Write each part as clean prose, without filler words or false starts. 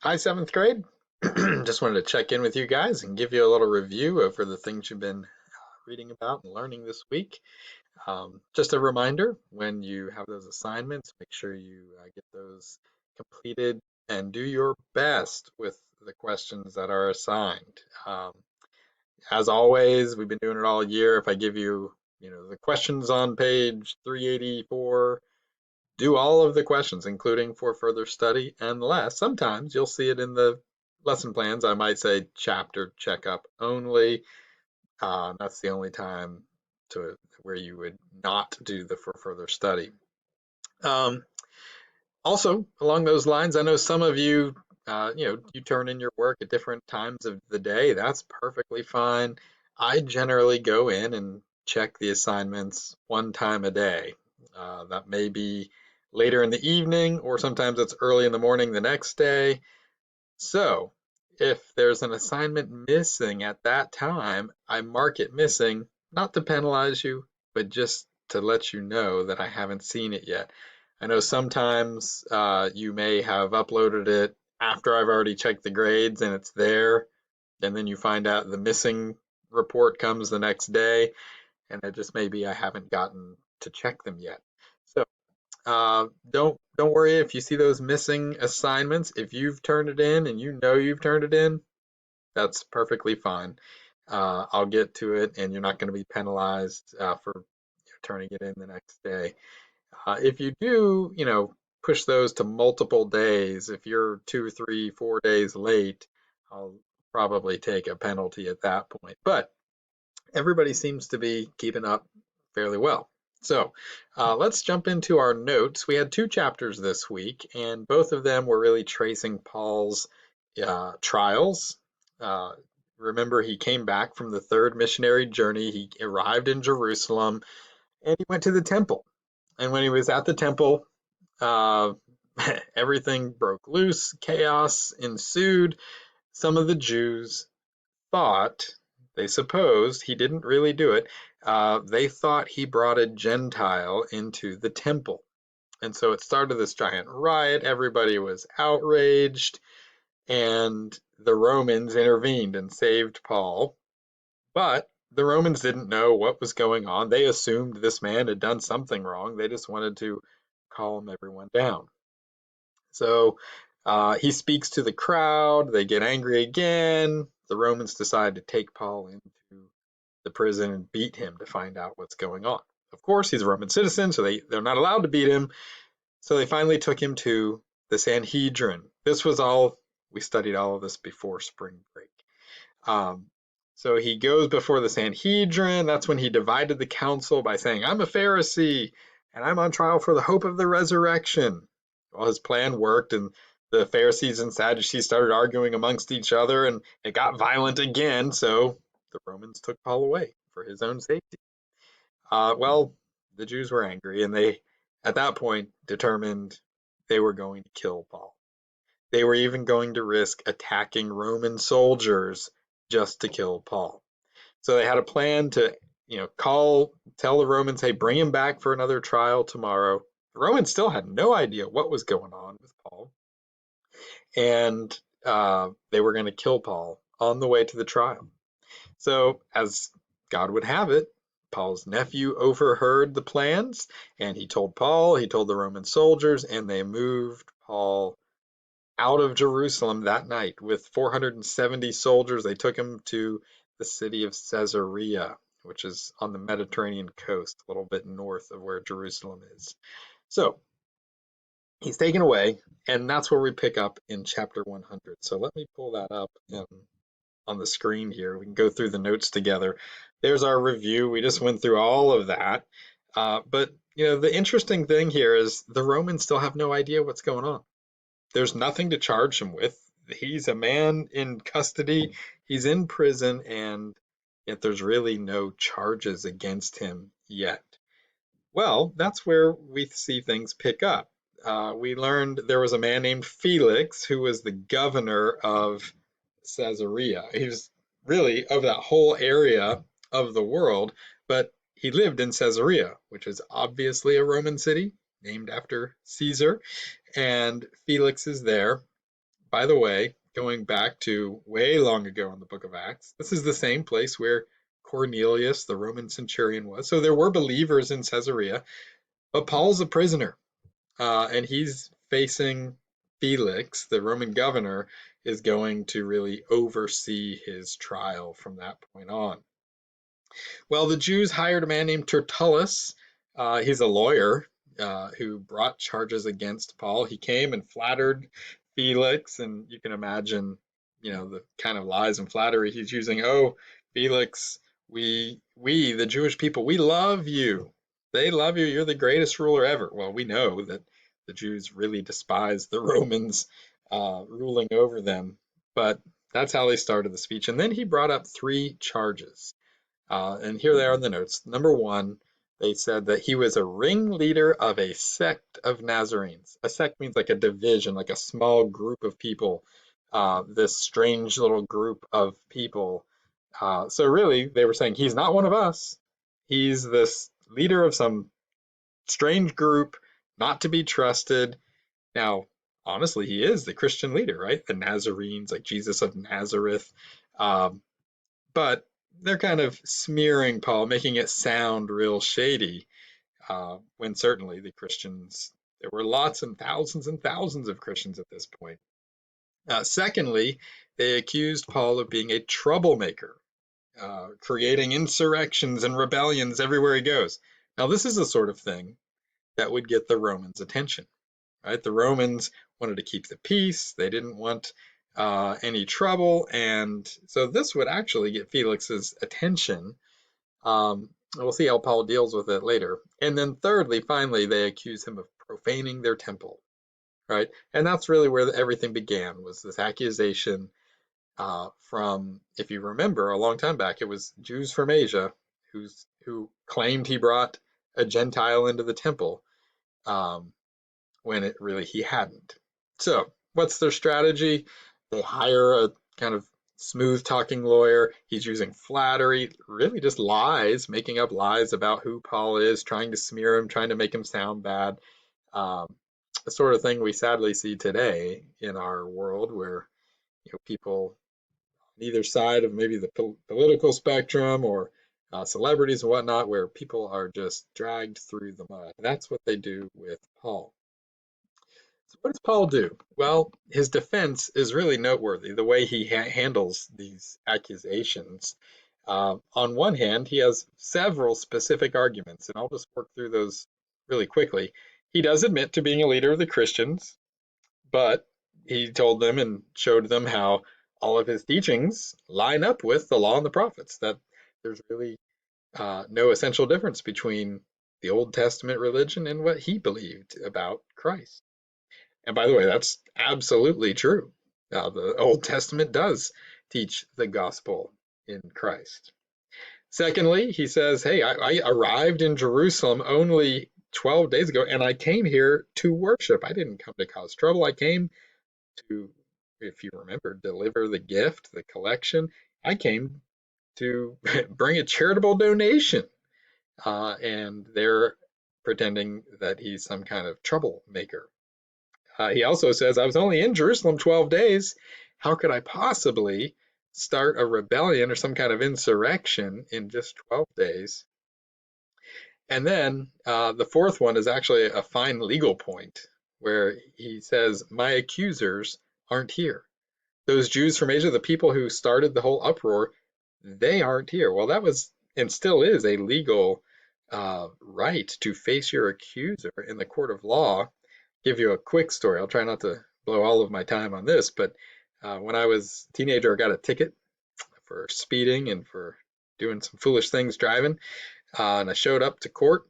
Hi, seventh grade. Just wanted to check in with you guys and give you a little review over the things you've been reading about and learning this week. Just a reminder, when you have those assignments, make sure you get those completed and do your best with the questions that are assigned. As always, we've been doing it all year. If I give you, the questions on page 384, do all of the questions, including for further study, unless sometimes you'll see it in the lesson plans. I might say chapter checkup only. That's the only time to where you would not do the for further study. Um, Also, along those lines, I know some of you, you turn in your work at different times of the day. That's perfectly fine. I generally go in and check the assignments one time a day. That may be later in the evening, or sometimes it's early in the morning the next day. So, if there's an assignment missing at that time, I mark it missing, not to penalize you, but just to let you know that I haven't seen it yet. I know sometimes you may have uploaded it after I've already checked the grades and it's there, and then you find out the missing report comes the next day, and it just may be I haven't gotten to check them yet. So don't worry if you see those missing assignments. If you've turned it in and you know you've turned it in, that's perfectly fine. I'll get to it, and you're not going to be penalized for turning it in the next day. If you do, push those to multiple days, if you're 2, 3, 4 days late, I'll probably take a penalty at that point. But everybody seems to be keeping up fairly well. So let's jump into our notes. We had two chapters this week, and both of them were really tracing Paul's trials. Uh, Remember, he came back from the third missionary journey. He arrived in Jerusalem, and he went to the temple. And when he was at the temple, uh, everything broke loose, chaos ensued. Some of the Jews thought, they supposed he didn't really do it. They thought he brought a Gentile into the temple. And so it started this giant riot. Everybody was outraged, and the Romans intervened and saved Paul. But the Romans didn't know what was going on. They assumed this man had done something wrong. They just wanted to calm everyone down. So he speaks to the crowd. They get angry again. The Romans decide to take Paul into the prison and beat him to find out what's going on. Of course, he's a Roman citizen, so they're not allowed to beat him. So they finally took him to the Sanhedrin. This was all, we studied all of this before spring break. Um, so he goes before the Sanhedrin. That's when he divided the council by saying, I'm a Pharisee and I'm on trial for the hope of the resurrection. Well, his plan worked, and the Pharisees and Sadducees started arguing amongst each other, and it got violent again. So the Romans took Paul away for his own safety. Well, the Jews were angry, and they, at that point, determined they were going to kill Paul. They were even going to risk attacking Roman soldiers just to kill Paul. So they had a plan to, tell the Romans, hey, bring him back for another trial tomorrow. The Romans still had no idea what was going on with Paul, and they were going to kill Paul on the way to the trial. So, as God would have it, Paul's nephew overheard the plans, and he told Paul, he told the Roman soldiers, and they moved Paul out of Jerusalem that night with 470 soldiers. They took him to the city of Caesarea, which is on the Mediterranean coast, a little bit north of where Jerusalem is. So he's taken away, and that's where we pick up in chapter 100. So let me pull that up on the screen here. We can go through the notes together. There's our review. We just went through all of that. But the interesting thing here is the Romans still have no idea what's going on. There's nothing to charge him with. He's a man in custody. He's in prison, and yet there's really no charges against him yet. Well, that's where we see things pick up. We learned there was a man named Felix who was the governor of Caesarea. He was really of that whole area of the world, but he lived in Caesarea, which is obviously a Roman city named after Caesar, and Felix is there. by the way, going back to way long ago in the book of Acts, this is the same place where Cornelius, the Roman centurion, was. So there were believers in Caesarea, but Paul's a prisoner, and he's facing Felix, the Roman governor, is going to really oversee his trial from that point on. Well, the Jews hired a man named Tertullus. He's a lawyer who brought charges against Paul. He came and flattered Felix, and you can imagine, the kind of lies and flattery he's using. Oh, Felix, we, the Jewish people, we love you. They love you. You're the greatest ruler ever. Well, we know that the Jews really despise the Romans ruling over them, but that's how they started the speech. And then he brought up three charges. And here they are in the notes. Number one, they said that he was a ringleader of a sect of Nazarenes. A sect means like a division, like a small group of people, this strange little group of people. So really, they were saying he's not one of us. He's this leader of some strange group, not to be trusted. Now, honestly, he is the Christian leader, right? The Nazarenes, like Jesus of Nazareth. Um, but they're kind of smearing Paul, making it sound real shady, when certainly the Christians, there were lots and thousands of Christians at this point. Secondly, they accused Paul of being a troublemaker, creating insurrections and rebellions everywhere he goes. Now, this is the sort of thing that would get the Romans' attention, right? The Romans wanted to keep the peace. They didn't want any trouble. And so this would actually get Felix's attention. We'll see how Paul deals with it later. And then thirdly, finally, they accuse him of profaning their temple, right? And that's really where everything began, was this accusation from, if you remember, a long time back, it was Jews from Asia who claimed he brought a Gentile into the temple, when it really he hadn't. So what's their strategy? They hire a kind of smooth talking lawyer. He's using flattery, really just lies, making up lies about who Paul is, trying to smear him, trying to make him sound bad. The sort of thing we sadly see today in our world, where people on either side of maybe the political spectrum, or celebrities and whatnot, where people are just dragged through the mud. That's what they do with Paul. So what does Paul do? Well, his defense is really noteworthy, the way he handles these accusations. On one hand, he has several specific arguments, and I'll just work through those really quickly. He does admit to being a leader of the Christians, but he told them and showed them how all of his teachings line up with the law and the prophets, that there's really no essential difference between the Old Testament religion and what he believed about Christ. And by the way, that's absolutely true. The Old Testament does teach the gospel in Christ. Secondly, he says, hey, I arrived in Jerusalem only 12 days ago, and I came here to worship. I didn't come to cause trouble. I came to, if you remember, deliver the gift, the collection. I came to bring a charitable donation. And they're pretending that he's some kind of troublemaker. He also says, I was only in Jerusalem 12 days. How could I possibly start a rebellion or some kind of insurrection in just 12 days? And then the fourth one is actually a fine legal point, where he says, my accusers aren't here. Those Jews from Asia, the people who started the whole uproar, they aren't here. Well, that was and still is a legal right to face your accuser in the court of law. Give you a quick story. I'll try not to blow all of my time on this, but when I was a teenager, I got a ticket for speeding and for doing some foolish things driving, and I showed up to court.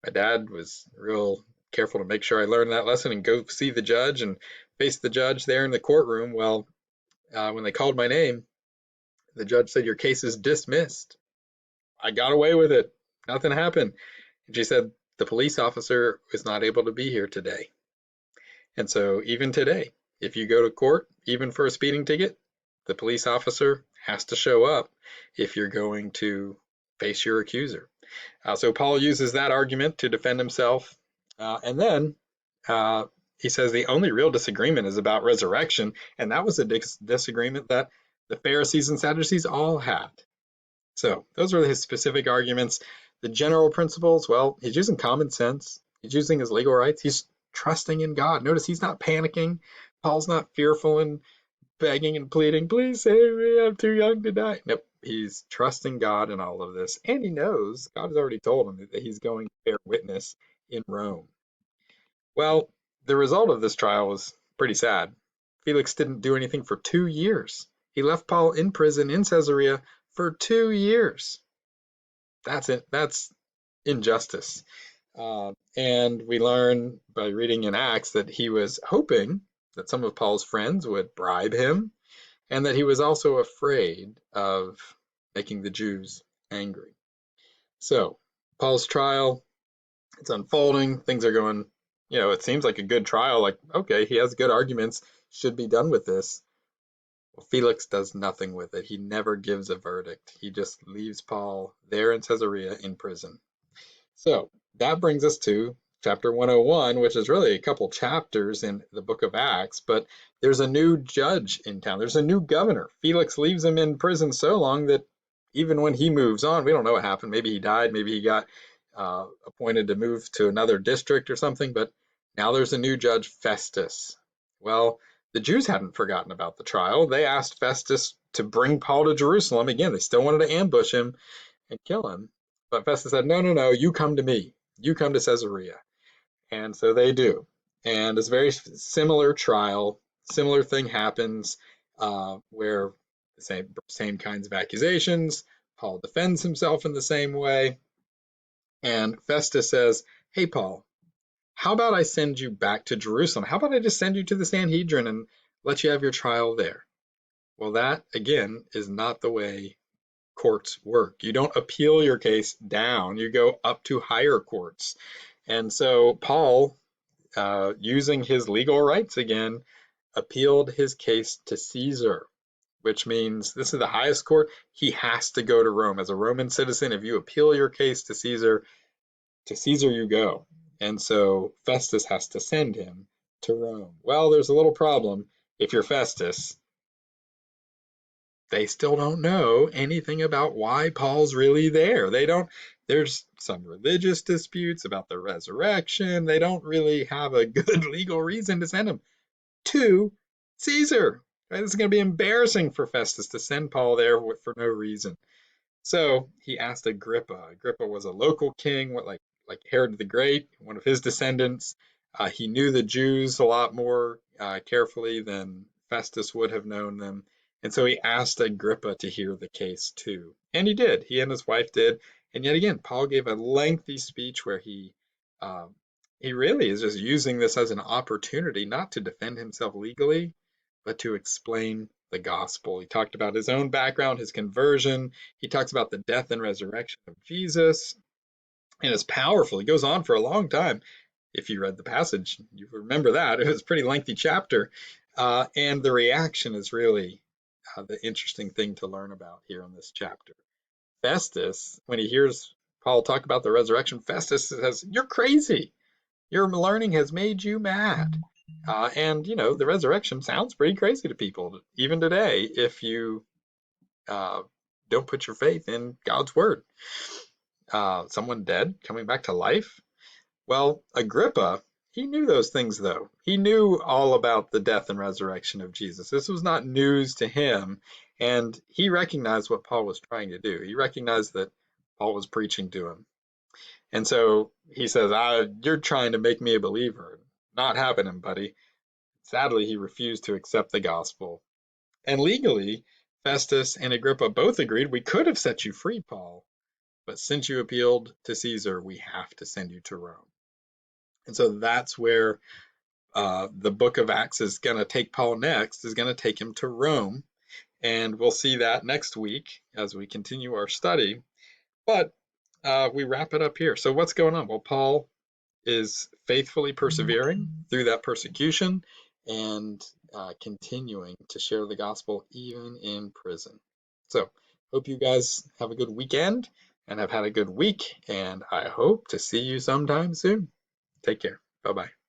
My dad was real careful to make sure I learned that lesson and go see the judge and face the judge there in the courtroom. Well, when they called my name, the judge said, your case is dismissed. I got away with it. Nothing happened. And she said, the police officer is not able to be here today. And so even today, if you go to court, even for a speeding ticket, the police officer has to show up if you're going to face your accuser. So Paul uses that argument to defend himself. And then he says the only real disagreement is about resurrection, and that was a disagreement that the Pharisees and Sadducees all had. So those are his specific arguments. The general principles, well, he's using common sense. He's using his legal rights. He's trusting in God. Notice he's not panicking. Paul's not fearful and begging and pleading, please save me, I'm too young to die. Nope, he's trusting God in all of this. And he knows, God has already told him that he's going to bear witness in Rome. Well, the result of this trial was pretty sad. Felix didn't do anything for 2 years. He left Paul in prison in Caesarea for 2 years. That's it. That's injustice. And we learn by reading in Acts that he was hoping that some of Paul's friends would bribe him, and that he was also afraid of making the Jews angry. So, Paul's trial, it's unfolding. Things are going, it seems like a good trial. Like, okay, he has good arguments, should be done with this. Well, Felix does nothing with it. He never gives a verdict. He just leaves Paul there in Caesarea in prison. So that brings us to chapter 101, which is really a couple chapters in the book of Acts, but there's a new judge in town. There's a new governor. Felix leaves him in prison so long that even when he moves on, we don't know what happened. Maybe he died, maybe he got appointed to move to another district or something, but now there's a new judge, Festus. Well, the Jews hadn't forgotten about the trial. They asked Festus to bring Paul to Jerusalem. Again, they still wanted to ambush him and kill him. But Festus said, no, no, no, you come to me. You come to Caesarea. And so they do. And it's a very similar trial. Similar thing happens where the same kinds of accusations. Paul defends himself in the same way. And Festus says, hey, Paul, how about I send you back to Jerusalem? How about I just send you to the Sanhedrin and let you have your trial there? Well, that, again, is not the way courts work. You don't appeal your case down, you go up to higher courts. And so Paul, using his legal rights again, appealed his case to Caesar, which means this is the highest court. He has to go to Rome. As a Roman citizen, if you appeal your case to Caesar you go. And so Festus has to send him to Rome. Well, there's a little problem. If you're Festus, they still don't know anything about why Paul's really there. There's some religious disputes about the resurrection. They don't really have a good legal reason to send him to Caesar. Right? This is going to be embarrassing for Festus to send Paul there for no reason. So he asked Agrippa. Agrippa was a local king, like Herod the Great, one of his descendants. He knew the Jews a lot more carefully than Festus would have known them. And so he asked Agrippa to hear the case too. And he did. He and his wife did. And yet again, Paul gave a lengthy speech where he really is just using this as an opportunity not to defend himself legally, but to explain the gospel. He talked about his own background, his conversion. He talks about the death and resurrection of Jesus. And it's powerful. He goes on for a long time. If you read the passage, you remember that. It was a pretty lengthy chapter. And the reaction is really the interesting thing to learn about here in this chapter. Festus, when he hears Paul talk about the resurrection, Festus says, you're crazy. Your learning has made you mad. And, the resurrection sounds pretty crazy to people, even today, if you don't put your faith in God's word. Someone dead coming back to life. Well, Agrippa, he knew those things, though. He knew all about the death and resurrection of Jesus. This was not news to him, and he recognized what Paul was trying to do. He recognized that Paul was preaching to him. And so he says, you're trying to make me a believer. Not happening, buddy. Sadly, he refused to accept the gospel. And legally, Festus and Agrippa both agreed, we could have set you free, Paul, but since you appealed to Caesar, we have to send you to Rome. And so that's where the book of Acts is going to take Paul next, is going to take him to Rome. And we'll see that next week as we continue our study. But we wrap it up here. So what's going on? Well, Paul is faithfully persevering through that persecution and continuing to share the gospel even in prison. So hope you guys have a good weekend and have had a good week, and I hope to see you sometime soon. Take care. Bye-bye.